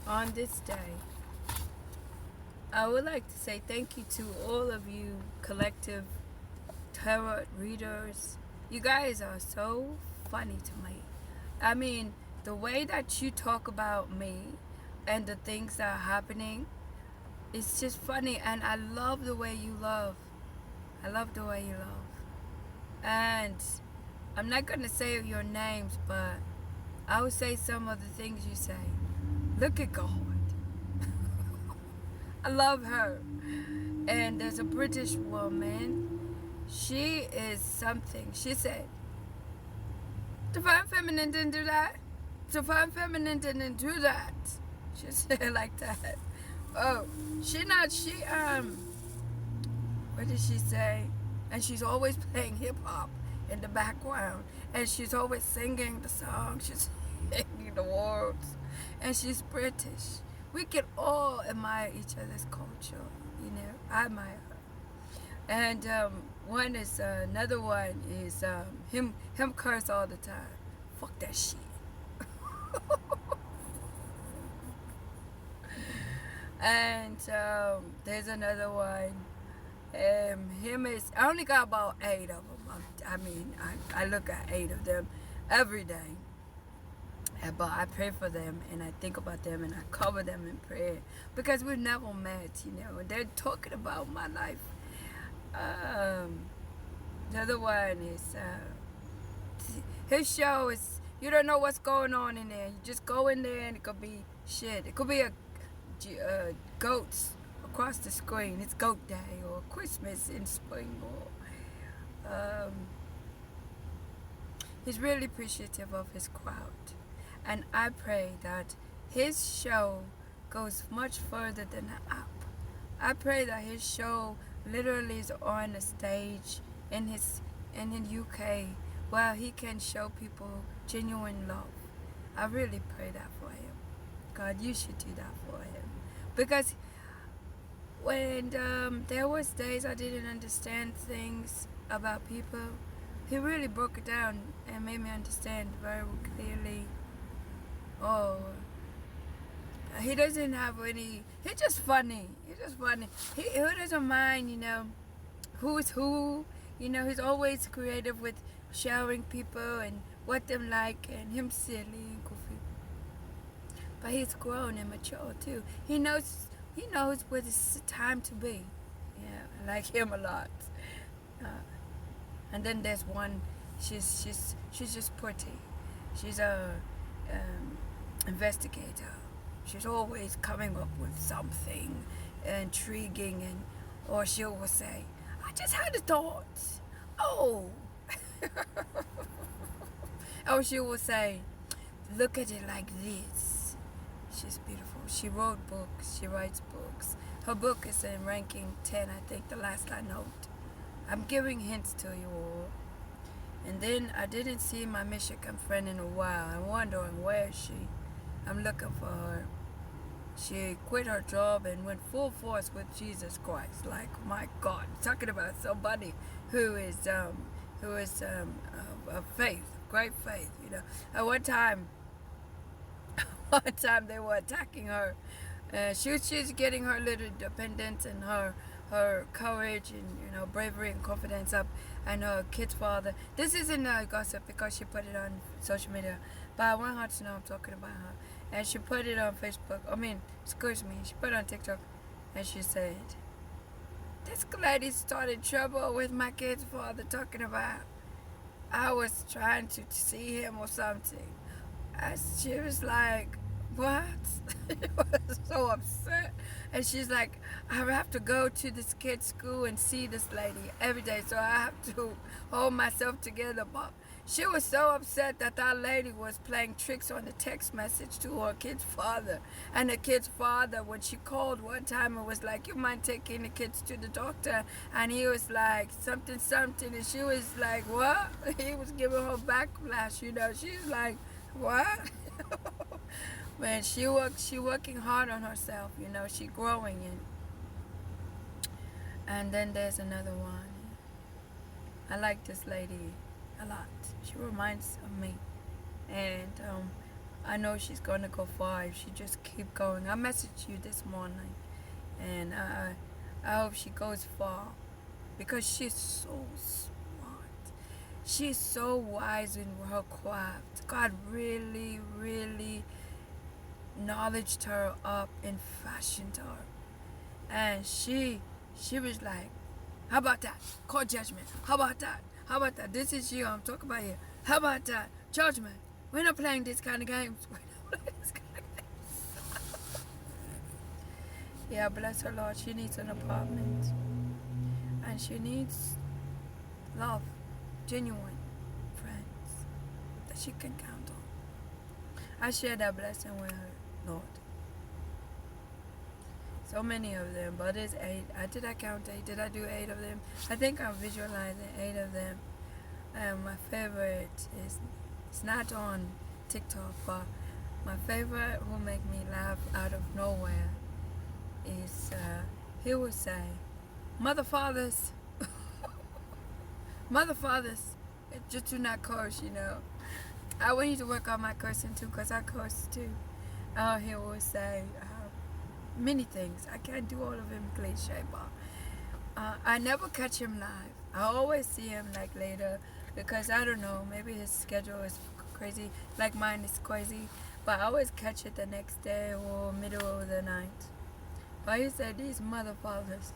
on this day, I would like to say thank you to all of you collective tarot readers. You guys are so funny to me. I mean, the way that you talk about me and the things that are happening, it's just funny, and I love the way you love. I love the way you love. And I'm not going to say your names, but I will say some of the things you say. Look at God. I love her. And there's a British woman. She is something. She said, Divine Feminine didn't do that. Divine Feminine didn't do that. She said it like that. Oh, what did she say? And she's always playing hip hop in the background. And she's always singing the song. She's singing the words. And she's British. We can all admire each other's culture, you know. I admire her. And one is another one is him curse all the time. Fuck that shit. And there's another one. Him is, I only got about 8 of them. I look at 8 of them every day. But I pray for them, and I think about them, and I cover them in prayer, because we've never met, you know, and they're talking about my life. The other one is, his show is, you don't know what's going on in there. You just go in there, and it could be shit. It could be a goats across the screen. It's goat day, or Christmas in spring, or he's really appreciative of his crowd. And I pray that his show goes much further than the app. I pray that his show literally is on a stage in the UK where he can show people genuine love. I really pray that for him. God, you should do that for him. Because when there was days I didn't understand things about people, he really broke it down and made me understand very clearly. Oh, he doesn't have any, he's just funny. He's just funny. He doesn't mind, you know, who is who. You know, he's always creative with showing people and what them like, and him silly and goofy. But he's grown and mature too. He knows what it's time to be. Yeah, I like him a lot. And then there's one, she's just pretty. She's a investigator. She's always coming up with something intriguing, and or she will say, I just had a thought. Oh. Or she will say, look at it like this. She's beautiful. She wrote books. She writes books. Her book is in ranking 10, I think, the last I know. I'm giving hints to you all. And then I didn't see my Michigan friend in a while. I'm wondering, where is she? I'm looking for her. She quit her job and went full force with Jesus Christ. Like, my God, talking about somebody who is of faith, great faith, you know. At one time they were attacking her. She's getting her little independence and her courage and, you know, bravery and confidence up, and her kid's father. This isn't a gossip because she put it on social media, but I want her to know I'm talking about her. And she put it on Facebook. She put it on TikTok, and she said, this lady started trouble with my kid's father, talking about I was trying to see him or something. She was like, what? She was so upset. And she's like, I have to go to this kid's school and see this lady every day, so I have to hold myself together. But she was so upset that lady was playing tricks on the text message to her kid's father. And the kid's father, when she called one time, it was like, you mind taking the kids to the doctor? And he was like, something. And she was like, what? He was giving her backlash, you know. She's like, what? Man, she working hard on herself, you know. She growing in. And then there's another one. I like this lady a lot. She reminds of me. And I know she's going to go far if she just keep going. I messaged you this morning, and I hope she goes far, because she's so smart. She's so wise in her craft. God really, really knowledged her up and fashioned her. And she was like, how about that? Call judgment. How about that? How about that? This is you I'm talking about here. How about that? Judgment. We're not playing this kind of games. We're not playing this kind of games. Yeah, bless her, Lord. She needs an apartment. And she needs love. Genuine friends that she can count on. I share that blessing with her, Lord. So many of them, but it's 8. Did I count 8? Did I do 8 of them? I think I'm visualizing 8 of them. And my favorite is, it's not on TikTok, but my favorite who make me laugh out of nowhere is, he will say, mother fathers, mother fathers, just do not curse, you know. I want you to work on my cursing too, because I curse too. He will say, many things. I can't do all of them cliche, but I never catch him live. I always see him like later, because I don't know, maybe his schedule is crazy, like mine is crazy, but I always catch it the next day or middle of the night. But he said, these mother fathers.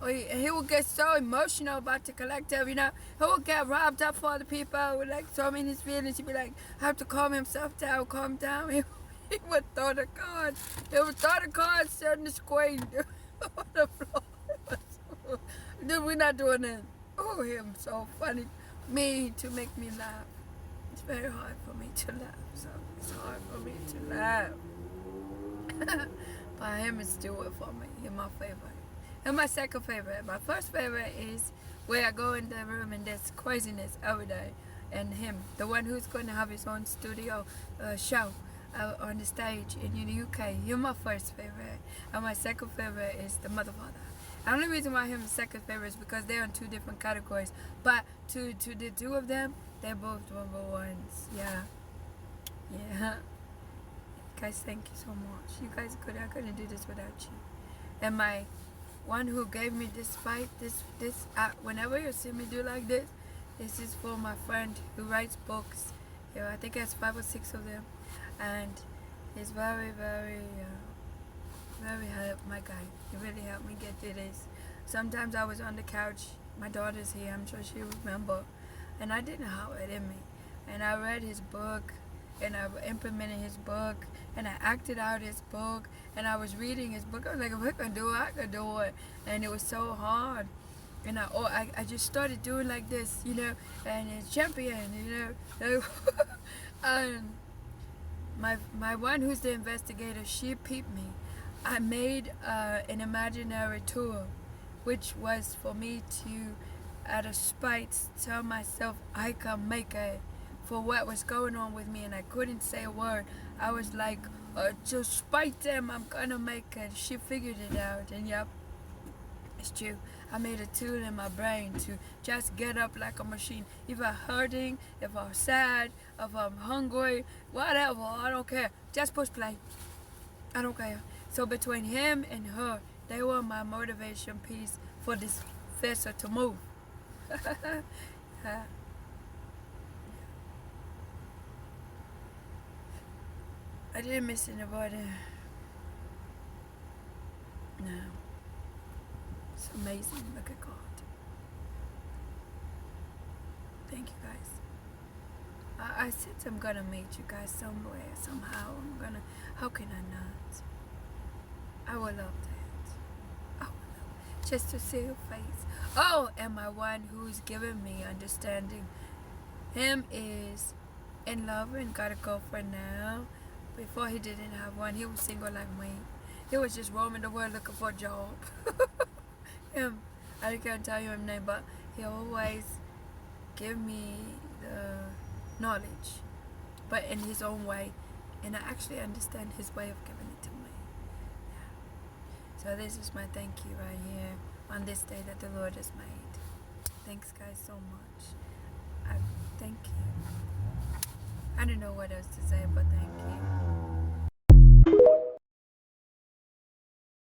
Or he will get so emotional about the collective, you know. He will get robbed up for other people with like so many feelings. He'd be like, have to calm himself down, calm down. He would throw the cards. He would throw the cards on the screen on the floor. Dude, we're not doing it. Oh, him so funny. Me to make me laugh. It's very hard for me to laugh. So it's hard for me to laugh. But him is still it for me. He's my favorite. And my second favorite. My first favorite is where I go in the room and there's craziness every day. And him, the one who's going to have his own studio show on the stage in the UK. You're my first favorite. And my second favorite is the mother father. The only reason why him is second favorite is because they're in 2 different categories. But to the 2 of them, they're both number ones. Yeah. Yeah. Guys, thank you so much. You guys I couldn't do this without you. And my one who gave me this fight, whenever you see me do like this is for my friend who writes books. Yeah, I think he has 5 or 6 of them. And he's very, very, very my guy. He really helped me get through this. Sometimes I was on the couch. My daughter's here. I'm sure she'll remember. And I didn't have it in me. And I read his book. And I implemented his book, and I acted out his book, and I was reading his book. I was like, if I could do it, I could do it. And it was so hard. And I just started doing like this, you know, and it's champion, you know. And my one who's the investigator, she peeped me. I made an imaginary tour, which was for me to, out of spite, tell myself I can make it. For what was going on with me, and I couldn't say a word. I was like, to spite them, I'm gonna make it. She figured it out, and yep, it's true. I made a tool in my brain to just get up like a machine. If I'm hurting, if I'm sad, if I'm hungry, whatever, I don't care. Just push play. I don't care. So between him and her, they were my motivation piece for this vessel to move. I didn't miss anybody. No. It's amazing. Look at God. Thank you guys. I said I'm gonna meet you guys somewhere, somehow. How can I not? I would love that. I would love just to see your face. Oh, and my one who's giving me understanding. Him is in love and got a girlfriend now. Before he didn't have one. He was single like me. He was just roaming the world looking for a job. Him. I can't tell you his name, but he always give me the knowledge, but in his own way. And I actually understand his way of giving it to me. Yeah. So this is my thank you right here on this day that the Lord has made. Thanks guys so much. I thank you. I don't know what else to say, but thank you.